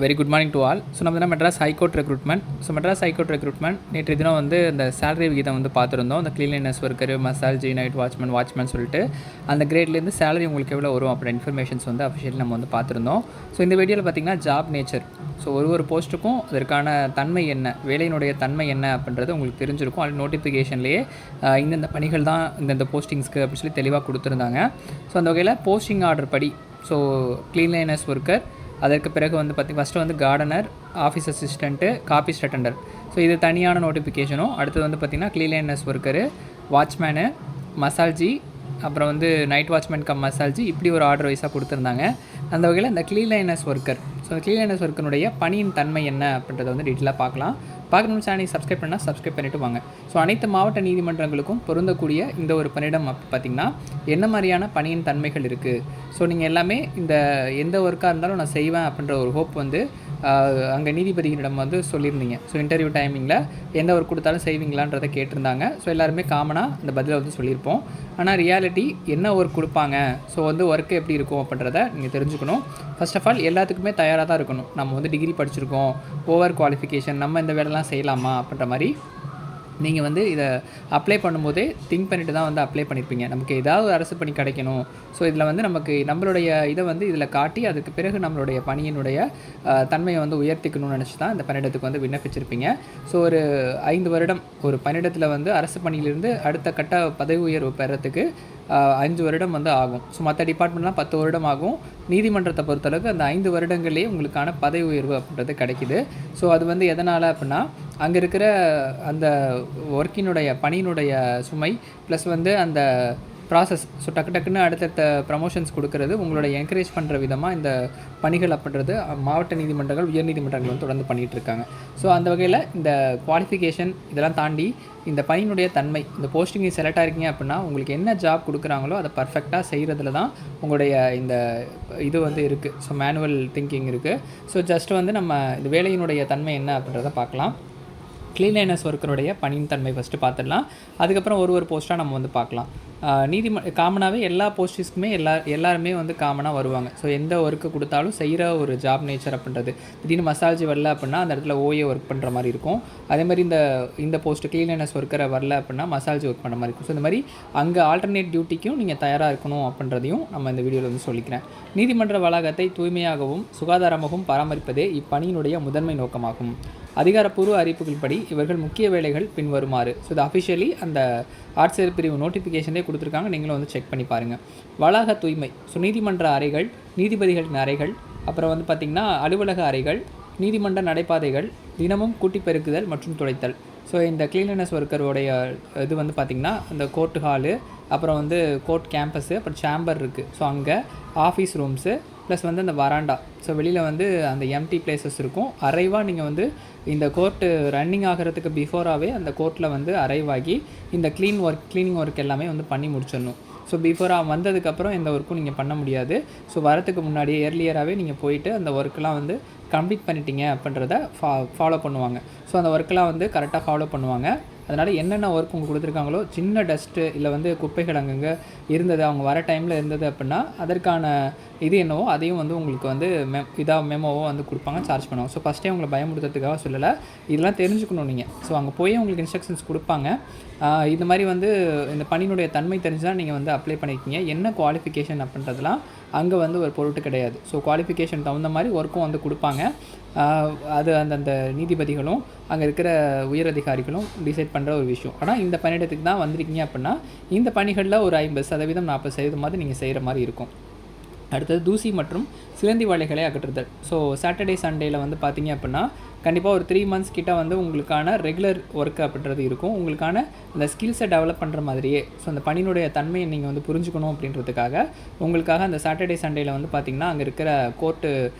Very good morning to all. So நம்ம Madras high court recruitment. So Madras high court recruitment நேற்று தினம் வந்து இந்த சேலரி விகிதம் வந்து பார்த்துருந்தோம். அந்த கிளீன்லினஸ் ஒர்க்கர், மசால்ஜி, நைட் வாட்ச்மேன் சொல்லிட்டு அந்த கிரேட்லேருந்து சேலரி உங்களுக்கு எவ்வளோ வரும் அப்படின்ற இன்ஃபர்மேஷன்ஸ் வந்து அஃபிஷியலி நம்ம வந்து பார்த்துருந்தோம். ஸோ இந்த வீடியோவில் பார்த்திங்கன்னா ஜாப் நேச்சர், ஸோ ஒரு போஸ்ட்டுக்கும் அதற்கான தன்மை என்ன, வேலையினுடைய தன்மை என்ன அப்படின்றது உங்களுக்கு தெரிஞ்சிருக்கும். அது நோட்டிஃபிகேஷன்லேயே இந்தந்த பணிகள் தான் இந்தந்த போஸ்டிங்ஸ்க்கு அப்படின்னு சொல்லி தெளிவாக கொடுத்துருந்தாங்க. ஸோ அந்த வகையில் போஸ்டிங் ஆர்டர் படி ஸோ கிளீன்லினஸ் ஒர்க்கர், அதற்கு பிறகு வந்து ஃபஸ்ட்டு வந்து gardener, office assistant, காப்பிஸ்ட் attender. So இது தனியான நோட்டிஃபிகேஷனும். அடுத்தது வந்து பார்த்திங்கன்னா கிளீன்லினஸ் ஒர்க்கரு, வாட்ச்மேனு, மசால்ஜி, அப்புறம் வந்து நைட் வாட்ச்மேன் கம் மசால்ஜி, இப்படி ஒரு ஆர்டர் வைஸாக கொடுத்துருந்தாங்க. அந்த வகையில் இந்த கிளீன்லினஸ் ஒர்க்கர், ஸோ கிளீன்லினஸ் ஒர்க்கனுடைய பணியின் தன்மை என்ன அப்படின்றத வந்து டீட்டெயிலாக பார்க்கணும். சேனலை சப்ஸ்கிரைப் பண்ணால் சப்ஸ்கிரைப் பண்ணிவிட்டு வாங்க. ஸோ அனைத்து மாவட்ட நீதிமன்றங்களுக்கும் பொருந்தக்கூடிய இந்த ஒரு பணியிடம் பார்த்திங்கன்னா என்ன மாதிரியான பணியின் தன்மைகள் இருக்குது. ஸோ நீங்கள் எல்லாமே இந்த எந்த ஒர்க்காக இருந்தாலும் நான் செய்வேன் அப்படின்ற ஒரு ஹோப் வந்து அங்கே நீதிபதிகளிடம் வந்து சொல்லியிருந்தீங்க. ஸோ இன்டர்வியூ டைமிங்கில் எந்த ஒர்க் கொடுத்தாலும் செய்வீங்களான்றதை கேட்டிருந்தாங்க. ஸோ எல்லாருமே காமனாக அந்த பதிலை வந்து சொல்லியிருப்போம். ஆனால் ரியாலிட்டி என்ன ஒர்க் கொடுப்பாங்க, ஸோ வந்து ஒர்க்கு எப்படி இருக்கும் அப்படின்றத நீங்கள் தெரிஞ்சுக்கணும். ஃபர்ஸ்ட் ஆஃப் ஆல் எல்லாத்துக்குமே தயாராக தான் இருக்கணும். நம்ம வந்து டிகிரி படிச்சிருக்கோம், ஓவர் குவாலிஃபிகேஷன், நம்ம இந்த வேலைலாம் செய்யலாமா அப்படின்ற மாதிரி நீங்கள் வந்து இதை அப்ளை பண்ணும்போதே திங்க் பண்ணிட்டு தான் வந்து அப்ளை பண்ணியிருப்பீங்க. நமக்கு ஏதாவது அரசு பணி கிடைக்கணும், ஸோ இதில் வந்து நம்மளுடைய இதை வந்து இதில் காட்டி அதுக்கு பிறகு நம்மளுடைய பணியினுடைய தன்மையை வந்து உயர்த்திக்கணும்னு நினச்சி தான் இந்த பணியிடத்துக்கு வந்து விண்ணப்பிச்சிருப்பீங்க. ஸோ ஒரு 5 வருடம் ஒரு பணியிடத்தில் வந்து அரசு பணியிலிருந்து அடுத்த கட்ட பதவி உயர்வு பெறத்துக்கு 5 வருடம் வந்து ஆகும். ஸோ மற்ற டிபார்ட்மெண்ட்லாம் 10 வருடம் ஆகும். நீதிமன்றத்தை பொறுத்தளவுக்கு அந்த 5 வருடங்கள்லேயே உங்களுக்கான பதவி உயர்வு அப்படின்றது கிடைக்கிது. ஸோ அது வந்து எதனால் அப்படின்னா அங்கே இருக்கிற அந்த ஒர்க்கினுடைய பணியினுடைய சுமை ப்ளஸ் வந்து அந்த ப்ராசஸ், ஸோ டக்குன்னு அடுத்தடுத்த ப்ரமோஷன்ஸ் கொடுக்கறது உங்களோட என்கரேஜ் பண்ணுற விதமாக இந்த பணிகள் அப்படின்றது மாவட்ட நீதிமன்றங்கள், உயர் நீதிமன்றங்கள் வந்து தொடர்ந்து பண்ணிகிட்டு இருக்காங்க. ஸோ அந்த வகையில் இந்த குவாலிஃபிகேஷன் இதெல்லாம் தாண்டி இந்த பணியினுடைய தன்மை, இந்த போஸ்டிங்கை செலக்ட் ஆகிருக்கீங்க அப்படின்னா உங்களுக்கு என்ன ஜாப் கொடுக்குறாங்களோ அதை பர்ஃபெக்டாக செய்கிறதுல தான் உங்களுடைய இந்த இது வந்து இருக்குது. ஸோ மேனுவல் திங்கிங் இருக்குது. ஸோ ஜஸ்ட் வந்து நம்ம இந்த வேலையினுடைய தன்மை என்ன அப்படின்றத பார்க்கலாம். கிளீன்லினஸ் ஒர்க்கருடைய பணியின் தன்மை ஃபஸ்ட்டு பார்த்துடலாம். அதுக்கப்புறம் ஒரு போஸ்ட்டாக நம்ம வந்து பார்க்கலாம். காமனாகவே எல்லா போஸ்டிங்ஸ்க்குமே எல்லாருமே வந்து காமனாக வருவாங்க. ஸோ எந்த ஒர்க்கு கொடுத்தாலும் செய்கிற ஒரு ஜாப் நேச்சர் அப்படின்றது. திடீர்னு மசால்ஜி வரல அப்படின்னா அந்த இடத்துல ஓஏ ஒர்க் பண்ணுற மாதிரி இருக்கும். அதேமாதிரி இந்த போஸ்ட்டு கிளீன்லினஸ் ஒர்க்கரை வரல அப்படின்னா மசால்ஜி ஒர்க் பண்ணுற மாதிரி இருக்கும். ஸோ இந்த மாதிரி அங்கே ஆல்டர்னேட் டியூட்டிக்கும் நீங்கள் தயாராக இருக்கணும் அப்படின்றதையும் நம்ம இந்த வீடியோவில் வந்து சொல்லிக்கிறேன். நீதிமன்ற வளாகத்தை தூய்மையாகவும் சுகாதாரமாகவும் பராமரிப்பதே இப்பணியினுடைய முதன்மை நோக்கமாகும். அதிகாரப்பூர்வ அறிவிப்புகள்படி இவர்கள் முக்கிய வேலைகள் பின்வருமாறு. ஸோ இது அஃபிஷியலி அந்த ஆட்சியர் பிரிவு நோட்டிஃபிகேஷனே கொடுத்துருக்காங்க, நீங்களும் வந்து செக் பண்ணி பாருங்கள். வளாக தூய்மை, ஸோ நீதிமன்ற அறைகள், நீதிபதிகளின் அறைகள், அப்புறம் வந்து பார்த்திங்கன்னா அலுவலக அறைகள், நீதிமன்ற நடைபாதைகள் தினமும் கூட்டி பெருக்குதல் மற்றும் துடைத்தல். ஸோ இந்த கிளீன்லினஸ் ஒர்க்கருடைய இது வந்து பார்த்திங்கன்னா அந்த கோர்ட் ஹாலு, அப்புறம் வந்து கோர்ட் கேம்பஸ்ஸு, அப்புறம் சேம்பர் இருக்குது. ஸோ அங்கே ஆஃபீஸ் ரூம்ஸு ப்ளஸ் வந்து அந்த வராண்டா, ஸோ வெளியில் வந்து அந்த எம்டி பிளேசஸ் இருக்கும். அரைவாக நீங்கள் வந்து இந்த கோர்ட்டு ரன்னிங் ஆகிறதுக்கு பிஃபோராகவே அந்த கோர்ட்டில் வந்து அரைவ் ஆகி இந்த க்ளீனிங் ஒர்க் எல்லாமே வந்து பண்ணி முடிச்சிடணும். ஸோ பிஃபோராக வந்ததுக்கப்புறம் எந்த ஒர்க்கும் நீங்கள் பண்ண முடியாது. ஸோ வரத்துக்கு முன்னாடியே ஏர்லியராகவே நீங்கள் போயிட்டு அந்த ஒர்க்கெலாம் வந்து கம்ப்ளீட் பண்ணிட்டீங்க அப்படின்றத ஃபாலோ பண்ணுவாங்க. ஸோ அந்த ஒர்க்கெலாம் வந்து கரெக்டாக ஃபாலோ பண்ணுவாங்க. அதனால் என்னென்ன ஒர்க் உங்களுக்கு கொடுத்துருக்காங்களோ, சின்ன டஸ்ட்டு இல்லை வந்து குப்பைகள் அங்கங்கே இருந்தது, அவங்க வர டைமில் இருந்தது அப்படின்னா அதற்கான இது என்னவோ அதையும் வந்து உங்களுக்கு வந்து மெமோவோ வந்து கொடுப்பாங்க, சார்ஜ் பண்ணுவாங்க. ஸோ ஃபஸ்ட்டே உங்களை பயமுடுத்துறதுக்காக சொல்லலை, இதெல்லாம் தெரிஞ்சுக்கணும் நீங்கள். ஸோ அங்கே போய் உங்களுக்கு இன்ஸ்ட்ரக்ஷன்ஸ் கொடுப்பாங்க. இந்த மாதிரி வந்து இந்த பணியினுடைய தன்மை தெரிஞ்சு தான் நீங்கள் வந்து அப்ளை பண்ணியிருக்கீங்க. என்ன குவாலிஃபிகேஷன் அப்படின்றதுலாம் அங்கே வந்து ஒரு பொருட்டு கிடையாது. ஸோ குவாலிஃபிகேஷன் தகுந்த மாதிரி ஒர்க்கும் வந்து கொடுப்பாங்க. அது அந்தந்த நீதிபதிகளும் அங்கே இருக்கிற உயர் அதிகாரிகளும் டிசைட் பண்ணுற ஒரு விஷயம். ஆனால் இந்த பணியிடத்துக்கு தான் வந்திருக்கீங்க அப்படின்னா இந்த பணிகளில் ஒரு 50%, 40% நீங்கள் செய்கிற மாதிரி இருக்கும். அடுத்தது தூசி மற்றும் சிலந்தி வலைகளை அகற்றுதல். ஸோ சாட்டர்டே சண்டேயில் வந்து பார்த்தீங்க அப்படின்னா கண்டிப்பாக ஒரு 3 months கிட்ட வந்து உங்களுக்கான ரெகுலர் ஒர்க் அப்படின்றது இருக்கும். உங்களுக்கான அந்த ஸ்கில்ஸை டெவலப் பண்ணுற மாதிரியே, ஸோ அந்த பணியினுடைய தன்மையை நீங்கள் வந்து புரிஞ்சுக்கணும் அப்படின்றதுக்காக உங்களுக்காக அந்த சாட்டர்டே சண்டேயில் வந்து பார்த்திங்கன்னா அங்கே இருக்கிற கோர்ட்டு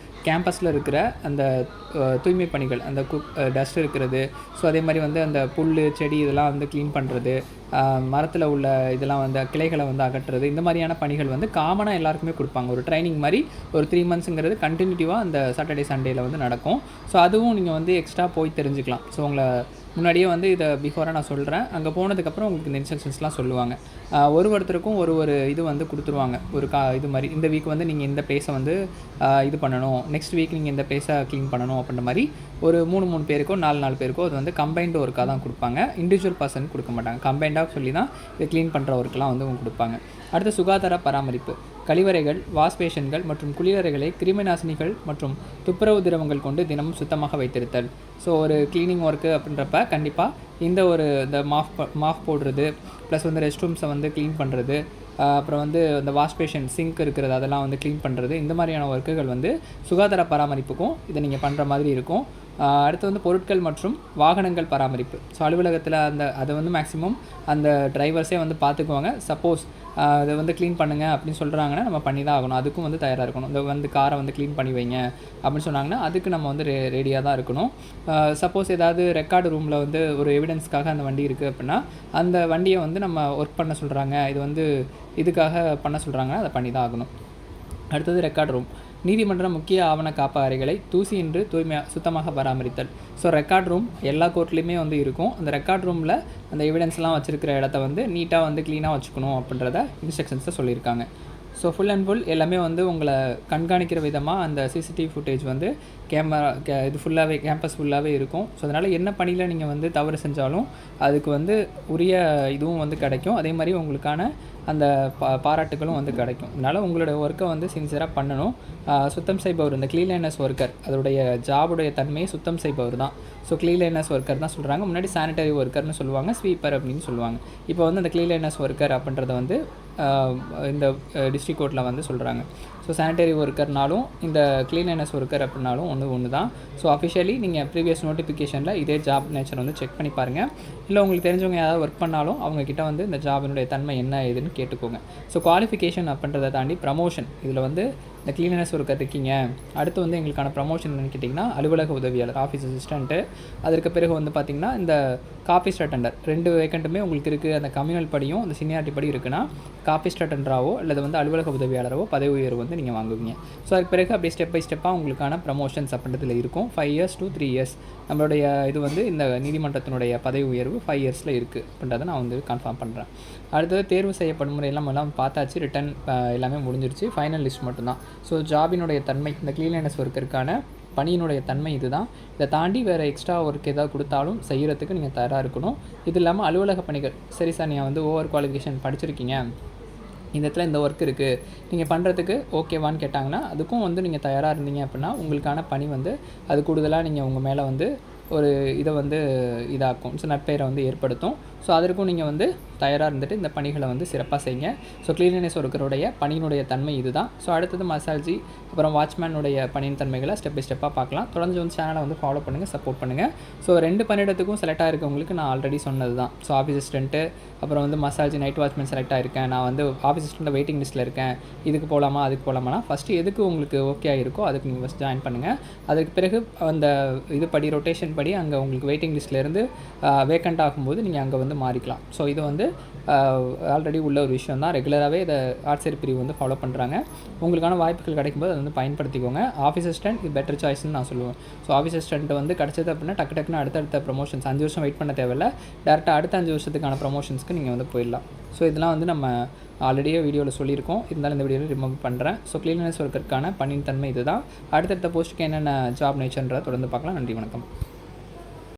கேம்பஸில் இருக்கிற அந்த தூய்மை பணிகள், அந்த டஸ்ட் இருக்கிறது, ஸோ அதே மாதிரி வந்து அந்த புல் செடி இதெல்லாம் வந்து க்ளீன் பண்ணுறது, மரத்தில் உள்ள இதெல்லாம் வந்து கிளைகளை வந்து அகற்றுறது, இந்த மாதிரியான பணிகள் வந்து காமனாக எல்லாருக்குமே கொடுப்பாங்க. ஒரு ட்ரைனிங் மாதிரி ஒரு 3 monthsங்கிறது கண்டினியூட்டிவாக அந்த சாட்டர்டே சண்டேயில் வந்து நடக்கும். ஸோ அதுவும் நீங்கள் நீங்கள் வந்து எக்ஸ்ட்ரா போய் தெரிஞ்சுக்கலாம். ஸோ உங்களை முன்னாடியே வந்து இதை பிஃபோராக நான் சொல்கிறேன். அங்கே போனதுக்கப்புறம் உங்களுக்கு இந்த இன்ஸ்ட்ரக்ஷன்ஸ்லாம் சொல்லுவாங்க. ஒருத்தருக்கும் ஒரு இது வந்து கொடுத்துருவாங்க. ஒரு இது மாதிரி இந்த வீக் வந்து நீங்கள் இந்த பிளேஸை வந்து இது பண்ணணும், நெக்ஸ்ட் வீக் நீங்கள் இந்த பிளேஸை க்ளீன் பண்ணணும் அப்படின்ற மாதிரி ஒரு 3 பேருக்கோ 4 பேருக்கோ அது வந்து கம்பைன்டு ஒர்க்காக தான் கொடுப்பாங்க. இண்டிவிஜுவல் பர்சன் கொடுக்க மாட்டாங்க. கம்பைண்டாக சொல்லி தான் இதை க்ளீன் பண்ணுற ஒர்க்கெலாம் வந்து அவங்க கொடுப்பாங்க. அடுத்து சுகாதார பராமரிப்பு. கழிவறைகள், வாஷ் பேஷன்கள் மற்றும் குளியலறைகளை கிருமி நாசினிகள் மற்றும் துப்புரவு திரவங்கள் கொண்டு தினமும் சுத்தமாக வைத்திருத்தல். ஸோ ஒரு க்ளீனிங் ஒர்க்கு அப்படின்றப்ப கண்டிப்பாக இந்த மாஃப் போடுறது, ப்ளஸ் வந்து ரெஸ்ட் ரூம்ஸை வந்து க்ளீன் பண்ணுறது, அப்புறம் வந்து இந்த வாஷ் பேஷன் சிங்க் இருக்கிறது அதெல்லாம் வந்து க்ளீன் பண்ணுறது, இந்த மாதிரியான ஒர்க்குகள் வந்து சுகாதார பராமரிப்புக்கும் இதை நீங்கள் பண்ணுற மாதிரி இருக்கும். அடுத்து வந்து பொருட்கள் மற்றும் வாகனங்கள் பராமரிப்பு. ஸோ அலுவலகத்தில் அதை வந்து மேக்ஸிமம் அந்த டிரைவர்ஸே வந்து பார்த்துக்குவாங்க. சப்போஸ் அதை வந்து க்ளீன் பண்ணுங்கள் அப்படின்னு சொல்கிறாங்கன்னா நம்ம பண்ணி தான் ஆகணும். அதுக்கும் வந்து தயாராக இருக்கணும். இந்த வந்து காரை வந்து க்ளீன் பண்ணி வைங்க அப்படின்னு சொன்னாங்கன்னா அதுக்கு நம்ம வந்து ரெடியாக தான் இருக்கணும். சப்போஸ் ஏதாவது ரெக்கார்டு ரூமில் வந்து ஒரு எவிடன்ஸ்க்காக அந்த வண்டி இருக்குது அப்படின்னா அந்த வண்டியை வந்து நம்ம ஒர்க் பண்ண சொல்கிறாங்க, இது வந்து இதுக்காக பண்ண சொல்கிறாங்கன்னா அதை பண்ணி தான் ஆகணும். அடுத்தது ரெக்கார்டு ரூம். நீதிமன்ற முக்கிய ஆவண காப்பறைகளை தூசியின்றி சுத்தமாக பராமரித்தல். ஸோ ரெக்கார்ட் ரூம் எல்லா கோர்ட்லேயுமே வந்து இருக்கும். அந்த ரெக்கார்ட் ரூமில் அந்த எவிடன்ஸ்லாம் வச்சுருக்கிற இடத்த வந்து நீட்டாக வந்து க்ளீனாக வச்சுக்கணும் அப்படின்றத இன்ஸ்ட்ரக்ஷன்ஸை சொல்லியிருக்காங்க. ஸோ ஃபுல் அண்ட் ஃபுல் எல்லாமே வந்து உங்களை கண்காணிக்கிற விதமாக அந்த சிசிடிவி ஃபுட்டேஜ் வந்து இது ஃபுல்லாகவே கேம்பஸ் ஃபுல்லாகவே இருக்கும். ஸோ அதனால் என்ன பணியில் நீங்கள் வந்து தவறு செஞ்சாலும் அதுக்கு வந்து உரிய இதுவும் வந்து கிடைக்கும். அதே மாதிரி உங்களுக்கான அந்த பாராட்டுகளும் வந்து கிடைக்கும். அதனால் உங்களோட ஒர்க்கை வந்து சின்சியராக பண்ணணும். சுத்தம் செய்பவர், இந்த க்ளீன்லைனஸ் ஒர்க்கர், அதோடைய ஜாபுடைய தன்மையை சுத்தம் செய்பவர் தான். ஸோ க்ளீன்லைனஸ் ஒர்க்கர் தான் சொல்கிறாங்க. முன்னாடி சானிடரி ஒர்க்கர்னு சொல்லுவாங்க, ஸ்வீப்பர் அப்படின்னு சொல்லுவாங்க. இப்போ வந்து அந்த க்ளீன்லைனஸ் ஒர்க்கர் அப்படின்றத வந்து இந்த டிஸ்ட்ரிக்ட் கோர்ட்டில் வந்து சொல்கிறாங்க. ஸோ சானிடரி ஒர்க்கர்னாலும் இந்த க்ளீன்லைனஸ் ஒர்க்கர் அப்படின்னாலும் ஒன்று தான். ஸோ அஃபிஷியலி நீங்கள் ப்ரீவியஸ் நோட்டிஃபிகேஷனில் இதே ஜாப் நேச்சர் வந்து செக் பண்ணி பாருங்கள். இல்லை உங்களுக்கு தெரிஞ்சவங்க யாராவது ஒர்க் பண்ணாலும் அவங்கக்கிட்ட வந்து இந்த ஜாபினுடைய தன்மை என்ன ஏதுன்னு கேட்டுக்கோங்க. ஸோ குவாலிஃபிகேஷன் அப்படின்றத தாண்டி ப்ரமோஷன். இதில் வந்து இந்த க்ளீனஸ் ஒர்க்கர் இருக்கீங்க, அடுத்து வந்து எங்களுக்கான ப்ரமோஷன் என்னன்னு கேட்டிங்கன்னா அலுவலக உதவியாளர், ஆஃபீஸ் அசிஸ்டண்ட்டு. அதற்கு பிறகு வந்து பார்த்திங்கன்னா இந்த காப்பிஸ்ட் அட்டெண்டர் 2 வேக்கண்ட்டுமே உங்களுக்கு இருக்குது. அந்த கம்யூனல் படியும் அந்த சீனியாரிட்டி படி இருக்குன்னா காப்பிஸ்ட் அட்டெண்டராகவோ அல்லது வந்து அலுவலக உதவியாளரோ பதவி உயர்வு வந்து நீங்கள் வாங்குவீங்க. ஸோ அதுக்கு பிறகு அப்படியே ஸ்டெப் பை ஸ்டெப்பாக உங்களுக்கான ப்ரமோஷன்ஸ் அப்படின்றதுல இருக்கும். 5 years to 3 years நம்மளுடைய இது வந்து இந்த நீதிமன்றத்தினுடைய பதவி உயர்வு 5 yearsல இருக்குது அப்படின்றத நான் வந்து கன்ஃபார்ம் பண்ணுறேன். அடுத்தது தேர்வு செய்யப்படும் முறை எல்லாம் பார்த்தாச்சு. ரிட்டன் எல்லாமே முடிஞ்சிருச்சு. ஃபைனல் லிஸ்ட் மட்டும்தான். ஸோ ஜாபினுடைய தன்மை, இந்த க்ளீன்லைனஸ் ஒர்க்கருக்கான பணியினுடைய தன்மை இதுதான். இதை தாண்டி வேறு எக்ஸ்ட்ரா ஒர்க் ஏதாவது கொடுத்தாலும் செய்கிறதுக்கு நீங்கள் தயாராக இருக்கணும். இது இல்லாமல் அலுவலக பணிகள், சரி சார் நீங்கள் வந்து ஓவர் குவாலிஃபிகேஷன் படிச்சிருக்கீங்க, இந்த இடத்துல இந்த ஒர்க் இருக்குது, நீங்கள் பண்ணுறதுக்கு ஓகேவான்னு கேட்டாங்கன்னா அதுக்கும் வந்து நீங்கள் தயாராக இருந்தீங்க அப்படின்னா உங்களுக்கான பணி வந்து அது கூடுதலாக நீங்கள் உங்கள் மேலே வந்து ஒரு இதை வந்து இதாக்கும். ஸோ நற்பெயரை வந்து ஏற்படுத்தும். ஸோ அதற்கும் நீங்கள் வந்து தயாராக இருந்துட்டு இந்த பணிகளை வந்து சிறப்பாக செய்யுங்க. ஸோ க்ளீன்லினஸ் ஒர்க்கருடைய பணியினுடைய தன்மை இதுதான். ஸோ அடுத்தது மசாஜி அப்புறம் வாட்ச்மேனுடைய பணியின் தன்மைகளை ஸ்டெப் பை ஸ்டெப்பாக பார்க்கலாம். தொடர்ந்து வந்து சேனலை வந்து ஃபாலோ பண்ணுங்கள், சப்போர்ட் பண்ணுங்கள். ஸோ 2 பணியிடத்துக்கும் செலக்ட் ஆகிருக்கவங்களுக்கு நான் ஆல்ரெடி சொன்னது தான். ஸோ ஆஃபீஸ் அசிஸ்டண்ட்டு அப்புறம் வந்து மசாஜ் நைட் வாட்ச்மேன் செலக்ட் ஆகிருக்கேன், நான் வந்து ஆஃபீஸ் அசிஸ்டண்ட்டில் வெயிட்டிங் லிஸ்ட்டில் இருக்கேன், இதுக்கு போகலாமா அதுக்கு போகலாமா, ஃபஸ்ட்டு எதுக்கு உங்களுக்கு ஓகே ஆகிருக்கோ அதுக்கு நீங்கள் ஃபஸ்ட் ஜாயின் பண்ணுங்கள். அதுக்கு பிறகு அந்த இது படி ரொட்டேஷன் படி அங்கே உங்களுக்கு வெயிட்டிங் லிஸ்ட்லேருந்து வேக்கண்ட் ஆகும்போது நீங்கள் அங்கே வந்து மாறிக்கலாம். ஸோ இது வந்து ஆல்ரெடி உள்ள ஒரு விஷயம் தான். ரெகுலராகவே இதை ஆட்சியர் பிரிவு வந்து ஃபாலோ பண்ணுறாங்க. உங்களுக்கான வாய்ப்புகள் கிடைக்கும்போது அதை வந்து பயன்படுத்திக்கோங்க. ஆஃபீஸ் அசிஸ்டன்ட் இது பெட்டர் சாய்ஸ்ன்னு நான் சொல்லுவேன். ஸோ ஆஃபீஸ் அசிஸ்டன்ட் வந்து கிடச்சது அப்படின்னா டக்குன்னு அடுத்தடுத்த ப்ரமோஷன்ஸ் 5 வருஷம் வெயிட் பண்ண தேவையில்லை, டேரெக்டாக அடுத்த 5 வருஷத்துக்கான ப்ரமோஷன்ஸ்க்கு நீங்கள் வந்து போயிடலாம். ஸோ இதெல்லாம் வந்து நம்ம ஆல்ரெடியே வீடியோவில் சொல்லியிருக்கோம், இருந்தாலும் இந்த வீடியோவில் ரிமூவ் பண்ணுறேன். ஸோ க்ளீன்லினஸ் ஒர்க்கருக்கான பணியின் தன்மை இதுதான். அடுத்தடுத்த போஸ்ட்டுக்கு என்னென்ன ஜாப் நேச்சர்ன்றதை தொடர்ந்து பார்க்கலாம். நன்றி, வணக்கம்.